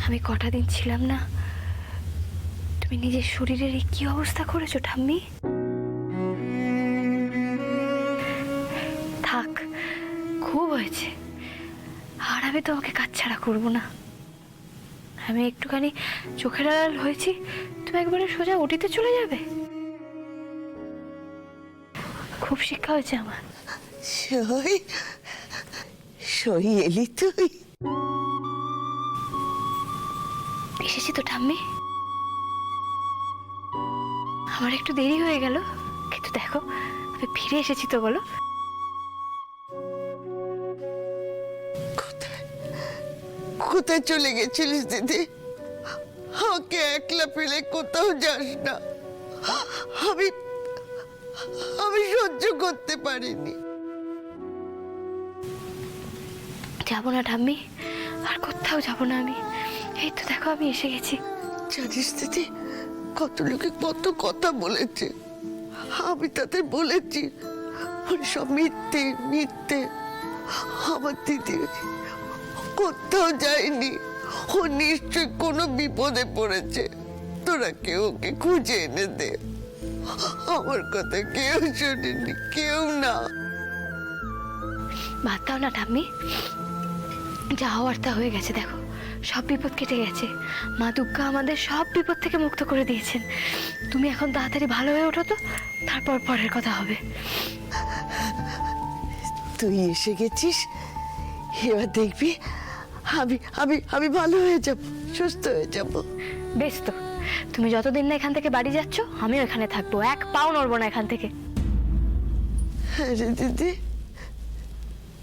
আমি কটা দিন ছিলাম না, তুমি নিজের শরীরের এই কি অবস্থা করেছো ঠাম্মি। থাক, খুব হয়েছে, আর আমি তোমাকে কাছছাড়া করবো না। আমি একটুখানি চোখের আড়াল হয়েছি, তুমি একবারে সোজা ওটিতে চলে যাবে। খুব শিক্ষা হয়েছে আমার। সই সই এলি তুই? এসেছি তো ঠাম্মি, আমার একটু দেরি হয়ে গেল, কিন্তু দেখো আমি ফিরে এসেছি তো। বলো, কোথায় চলে গেছিলিস দিদি? আমাকে একলা ফেলে কোথাও যাস না। আমি আমি সহ্য করতে পারিনি। যাবো না ঠাম্মি, আর কোথাও যাবো না আমি। এই তো দেখো আমি এসে গেছি। জানিস দিদি, কত লোকে কত কথা বলেছে, আমি তাদের বলেছি ওই সব মিথ্যে মিথ্যে। আমার দিদি কোথাও যায়নি, ও নিশ্চয় কোনো বিপদে পড়েছে। তোরা কেউ ওকে খুঁজে এনে দে। আমার কথা কেউ শোনেনি, কেউ না। বাদ দাও না ঠাম্মি, যা হওয়ার তা হয়ে গেছে। দেখো সব বিপদ কেটে গেছে, মা দুর্গা আমাদের সব বিপদ থেকে মুক্ত করে দিয়েছেন। তুমি এখন তাড়াতাড়ি ভালো হয়ে ওঠো তো, তারপর পরের কথা হবে। তুই এসে গেছিস, এবার দেখবি আমি আমি আমি ভালো হয়ে যাব, সুস্থ হয়ে যাব। বেশ তো, তুমি যতদিন না এখান থেকে বাড়ি যাচ্ছ আমিও এখানে থাকবো, এক পাও নড়বো না এখান থেকে। আরে দিদি,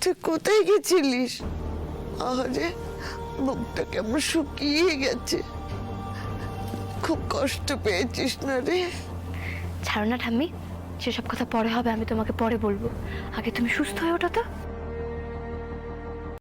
তুই কোথায় গেছিলিস? আরে মুখটা কেমন শুকিয়ে গেছে, খুব কষ্ট পেয়েছিস না রে? ছাড়ো না ঠাম্মি, সেসব কথা পরে হবে, আমি তোমাকে পরে বলবো। আগে তুমি সুস্থ হয়ে ওঠো তো।